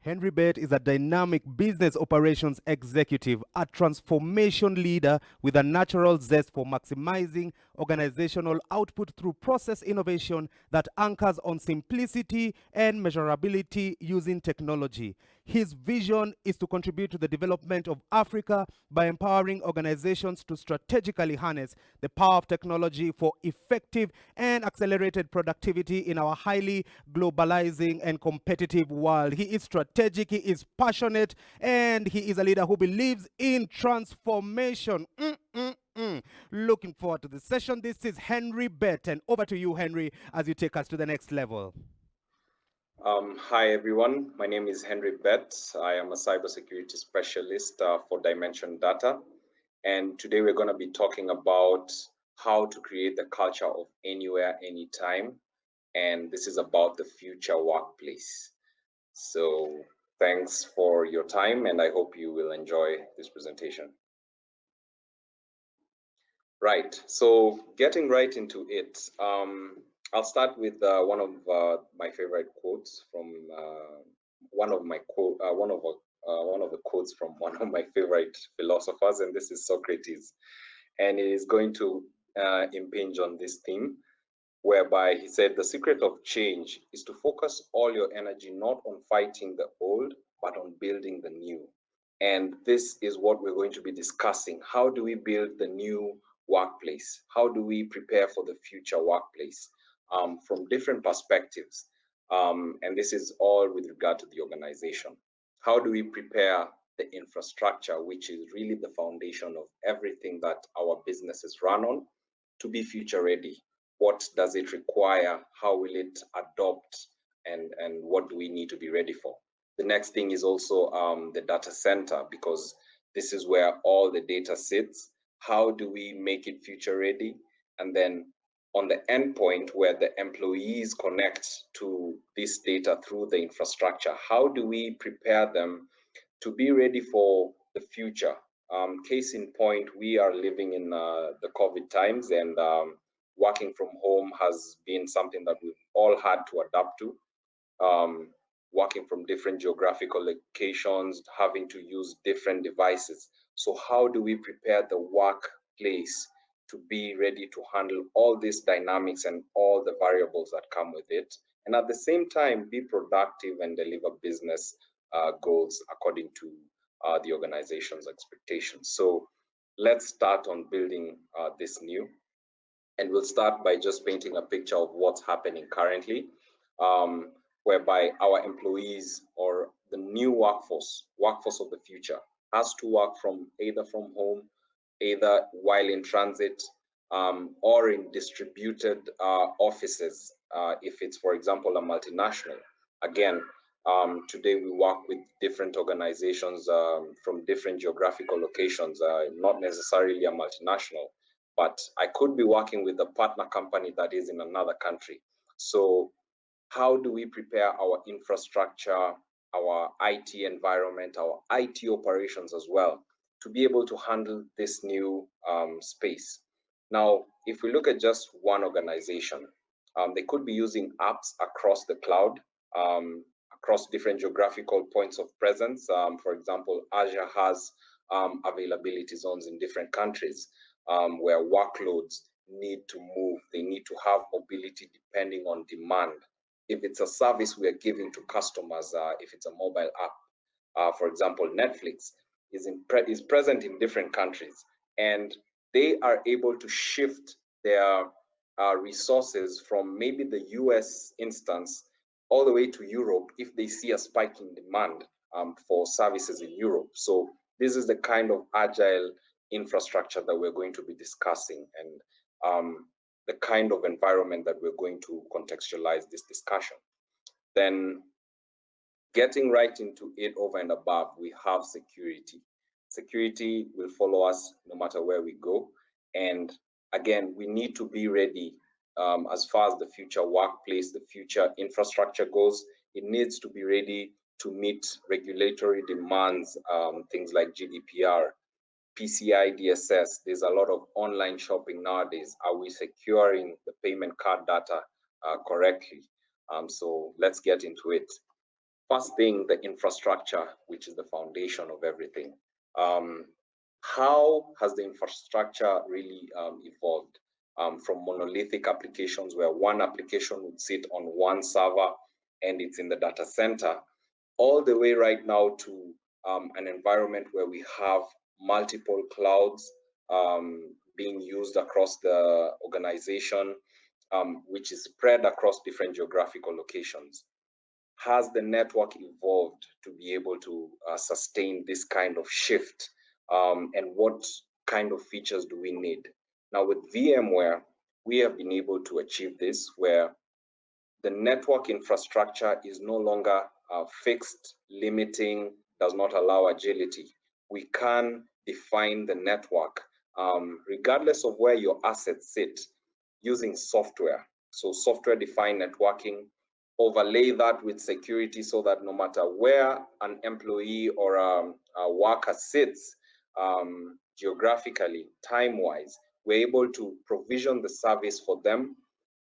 Henry Bett is a dynamic business operations executive, a transformation leader with a natural zest for maximizing organizational output through process innovation that anchors on simplicity and measurability using technology. His vision is to contribute to the development of Africa by empowering organizations to strategically harness the power of technology for effective and accelerated productivity in our highly globalizing and competitive world. He is strategic, he is passionate, and he is a leader who believes in transformation. Looking forward to the session. This is Henry Bett, and over to you, Henry, as you take us to the next level. Hi everyone, my name is Henry Bett. I am a cybersecurity specialist for Dimension Data, and today we're going to be talking about how to create the culture of anywhere, anytime, and this is about the future workplace. So thanks for your time, and I hope you will enjoy this presentation. Right, so getting right into it. I'll start with one of my favorite quotes from one of the quotes from one of my favorite philosophers, and this is Socrates, and it is going to impinge on this theme, whereby he said, "The secret of change is to focus all your energy not on fighting the old, but on building the new." And this is what we're going to be discussing. How do we build the new workplace? How do we prepare for the future workplace? From different perspectives. And this is all with regard to the organization. How do we prepare the infrastructure, which is really the foundation of everything that our businesses run on, to be future ready? What does it require? How will it adopt? And what do we need to be ready for? The next thing is also the data center, because this is where all the data sits. How do we make it future ready? And then on the endpoint where the employees connect to this data through the infrastructure, how do we prepare them to be ready for the future? Case in point, we are living in the COVID times, and working from home has been something that we've all had to adapt to. Working from different geographical locations, having to use different devices. So how do we prepare the workplace to be ready to handle all these dynamics and all the variables that come with it, and at the same time be productive and deliver business goals according to the organization's expectations? So let's start on building this new, and we'll start by just painting a picture of what's happening currently, whereby our employees, or the new workforce of the future, has to work either from home, either while in transit, or in distributed offices, if it's, for example, a multinational. Again, today we work with different organizations from different geographical locations, not necessarily a multinational, but I could be working with a partner company that is in another country. So how do we prepare our infrastructure, our IT environment, our IT operations as well, to be able to handle this new space? Now, if we look at just one organization, they could be using apps across the cloud, across different geographical points of presence. For example, Azure has availability zones in different countries where workloads need to move. They need to have mobility depending on demand. If it's a service we are giving to customers, if it's a mobile app, for example, Netflix is present in different countries, and they are able to shift their resources from maybe the US instance all the way to Europe if they see a spike in demand for services in Europe. So this is the kind of agile infrastructure that we're going to be discussing, and the kind of environment that we're going to contextualize this discussion. Then getting right into it, over and above, we have security. Security will follow us no matter where we go. And again, we need to be ready as far as the future workplace, the future infrastructure goes. It needs to be ready to meet regulatory demands, things like GDPR, PCI DSS. There's a lot of online shopping nowadays. Are we securing the payment card data correctly? So let's get into it. First thing, the infrastructure, which is the foundation of everything. How has the infrastructure really evolved from monolithic applications where one application would sit on one server and it's in the data center, all the way right now to an environment where we have multiple clouds being used across the organization, which is spread across different geographical locations. Has the network evolved to be able to sustain this kind of shift? And what kind of features do we need? Now with VMware, we have been able to achieve this where the network infrastructure is no longer fixed, limiting, does not allow agility. We can define the network regardless of where your assets sit using software. So software-defined networking, overlay that with security so that no matter where an employee or a worker sits geographically, time-wise, we're able to provision the service for them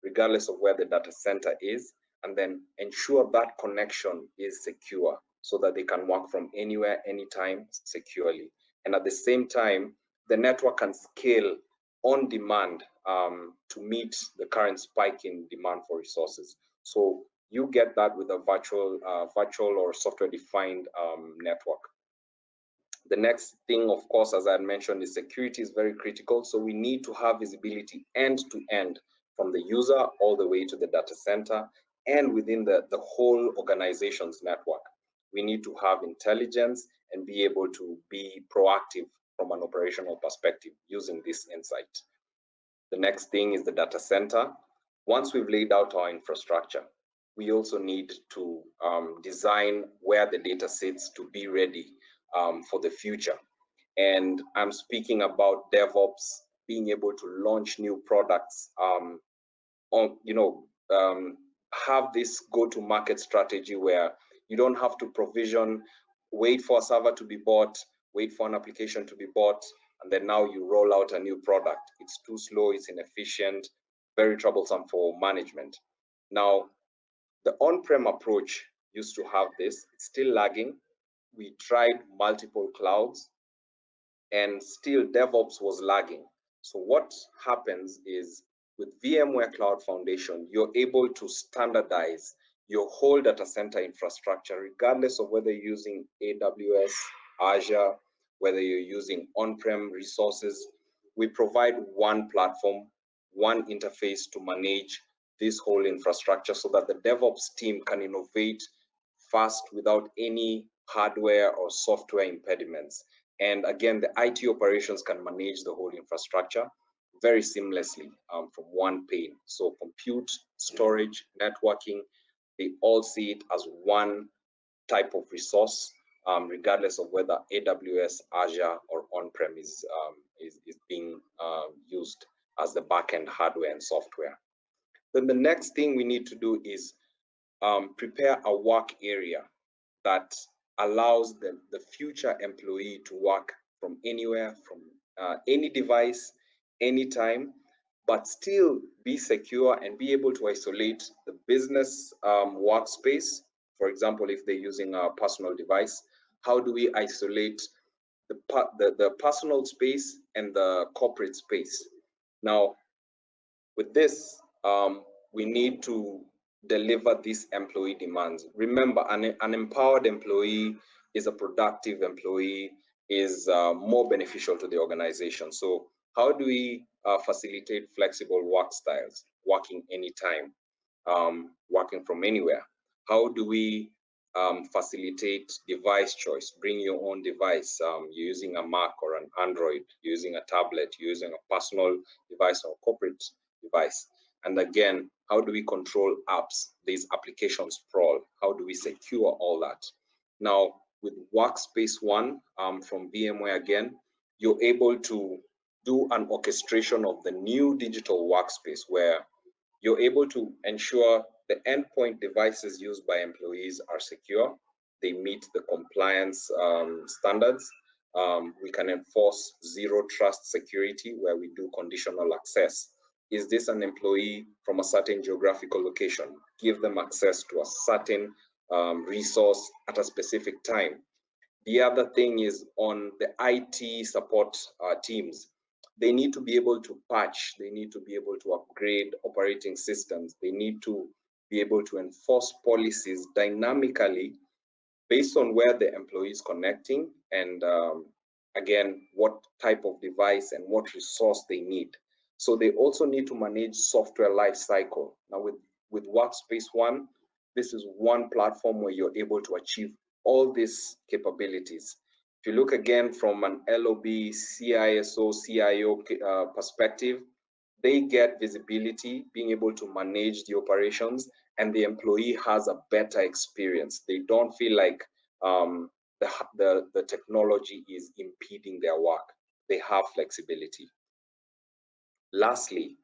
regardless of where the data center is, and then ensure that connection is secure so that they can work from anywhere, anytime securely. And at the same time, the network can scale on demand to meet the current spike in demand for resources. So you get that with a virtual or software-defined network. The next thing, of course, as I mentioned, is security is very critical. So we need to have visibility end to end from the user all the way to the data center and within the whole organization's network. We need to have intelligence and be able to be proactive from an operational perspective using this insight. The next thing is the data center. Once we've laid out our infrastructure, we also need to design where the data sits to be ready for the future. And I'm speaking about DevOps being able to launch new products have this go-to-market strategy where you don't have to provision, wait for a server to be bought, wait for an application to be bought, and then now you roll out a new product. It's too slow, it's inefficient, very troublesome for management. Now, the on-prem approach used to have this, it's still lagging. We tried multiple clouds and still DevOps was lagging. So what happens is with VMware Cloud Foundation, you're able to standardize your whole data center infrastructure, regardless of whether you're using AWS, Azure, whether you're using on-prem resources. We provide one platform, one interface to manage this whole infrastructure so that the DevOps team can innovate fast without any hardware or software impediments. And again, the IT operations can manage the whole infrastructure very seamlessly from one pane. So compute, storage, networking, they all see it as one type of resource, regardless of whether AWS, Azure, or on-prem is being used as the backend hardware and software. Then the next thing we need to do is prepare a work area that allows the future employee to work from anywhere, from any device, anytime, but still be secure and be able to isolate the business workspace. For example, if they're using a personal device, how do we isolate the personal space and the corporate space? Now, with this, we need to deliver these employee demands. Remember, an empowered employee is a productive employee, is more beneficial to the organization. So how do we facilitate flexible work styles, working anytime, working from anywhere? How do we facilitate device choice? Bring your own device. You're using a Mac or an Android, you're using a tablet, you're using a personal device or corporate device. And again, how do we control apps, these application sprawl? How do we secure all that? Now, with Workspace ONE from VMware again, you're able to do an orchestration of the new digital workspace where you're able to ensure the endpoint devices used by employees are secure. They meet the compliance standards. We can enforce zero trust security where we do conditional access. Is this an employee from a certain geographical location? Give them access to a certain resource at a specific time. The other thing is on the IT support teams. They need to be able to patch, they need to be able to upgrade operating systems, they need to be able to enforce policies dynamically based on where the employee is connecting and again, what type of device and what resource they need. So they also need to manage software lifecycle. Now with Workspace ONE, this is one platform where you're able to achieve all these capabilities. If you look again from an LOB, CISO, CIO perspective, they get visibility, being able to manage the operations, and the employee has a better experience. They don't feel like the technology is impeding their work. They have flexibility. Lastly,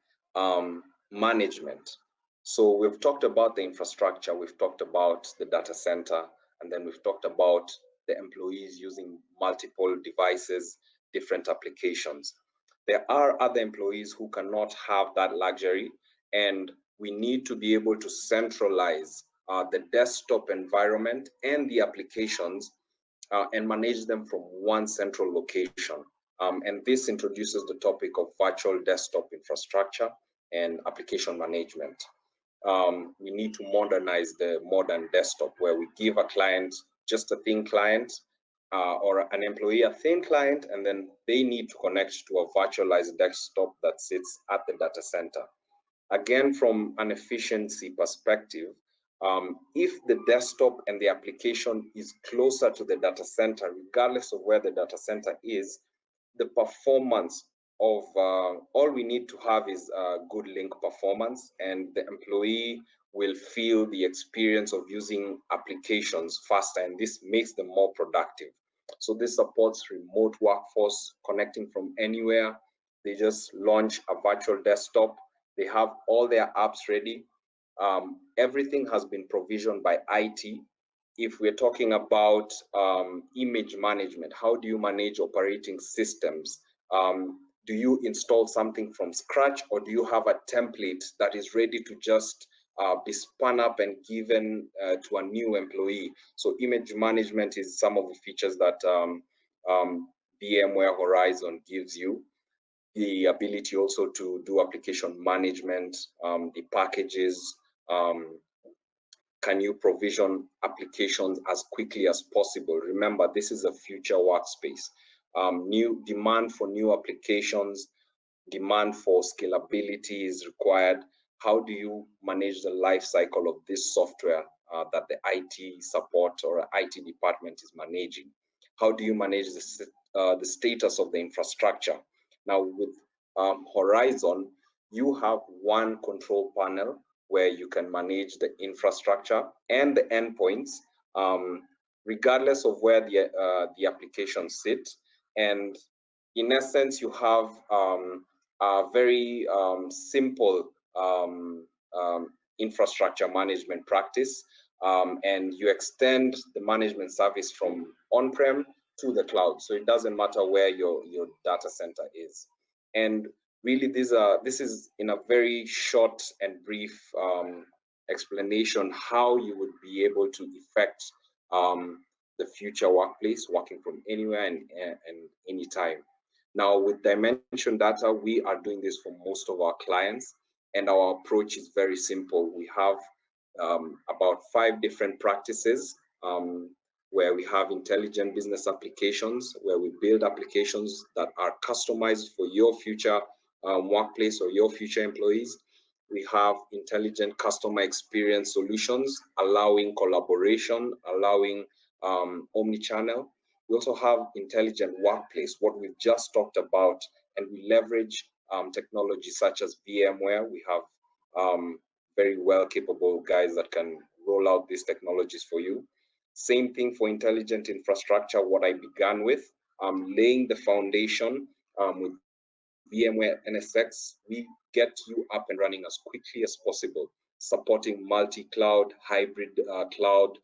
management. So we've talked about the infrastructure, we've talked about the data center, and then we've talked about the employees using multiple devices, different applications. There are other employees who cannot have that luxury, and we need to be able to centralize the desktop environment and the applications and manage them from one central location. And this introduces the topic of virtual desktop infrastructure and application management. We need to modernize the modern desktop where we give a client just a thin client or an employee a thin client, and then they need to connect to a virtualized desktop that sits at the data center. Again, from an efficiency perspective, if the desktop and the application is closer to the data center, regardless of where the data center is, the performance of all we need to have is good link performance, and the employee will feel the experience of using applications faster, and this makes them more productive. So this supports remote workforce connecting from anywhere. They just launch a virtual desktop. They have all their apps ready. Everything has been provisioned by IT. If we're talking about image management, how do you manage operating systems? Do you install something from scratch, or do you have a template that is ready to just be spun up and given to a new employee? So image management is some of the features that VMware Horizon gives you. The ability also to do application management, the packages, can you provision applications as quickly as possible? Remember, this is a future workspace. New demand for new applications, demand for scalability is required. How do you manage the life cycle of this software that the IT support or IT department is managing? How do you manage the status of the infrastructure? Now with Horizon, you have one control panel where you can manage the infrastructure and the endpoints, regardless of where the applications sit. And in essence, you have a very simple infrastructure management practice, and you extend the management service from on-prem to the cloud. So it doesn't matter where your data center is. And really, this is in a very short and brief explanation how you would be able to effect the future workplace, working from anywhere and anytime. Now, with Dimension Data, we are doing this for most of our clients, and our approach is very simple. We have about 5 different practices where we have intelligent business applications, where we build applications that are customized for your future workplace or your future employees. We have intelligent customer experience solutions, allowing collaboration, allowing omni-channel. We also have intelligent workplace, what we've just talked about, and we leverage technology such as VMware. We have very well capable guys that can roll out these technologies for you. Same thing for intelligent infrastructure, what I began with, laying the foundation with VMware NSX. We get you up and running as quickly as possible, supporting multi-cloud, hybrid cloud,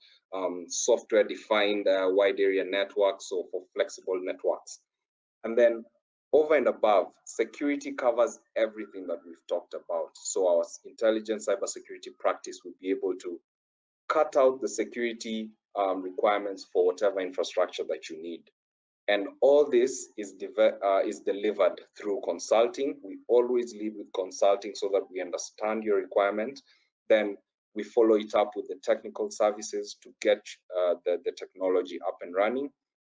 software-defined wide area networks, so for flexible networks. And then over and above, security covers everything that we've talked about. So our intelligent cybersecurity practice will be able to cut out the security requirements for whatever infrastructure that you need. And all this is delivered through consulting. We always lead with consulting so that we understand your requirement. Then we follow it up with the technical services to get the technology up and running.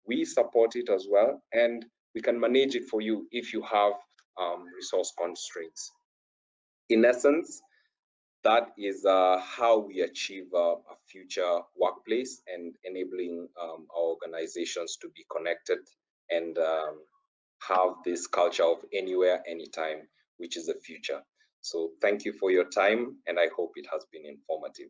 We support it as well, and we can manage it for you if you have resource constraints. In essence, that is how we achieve a future workplace and enabling our organizations to be connected and have this culture of anywhere, anytime, which is the future. So thank you for your time, and I hope it has been informative.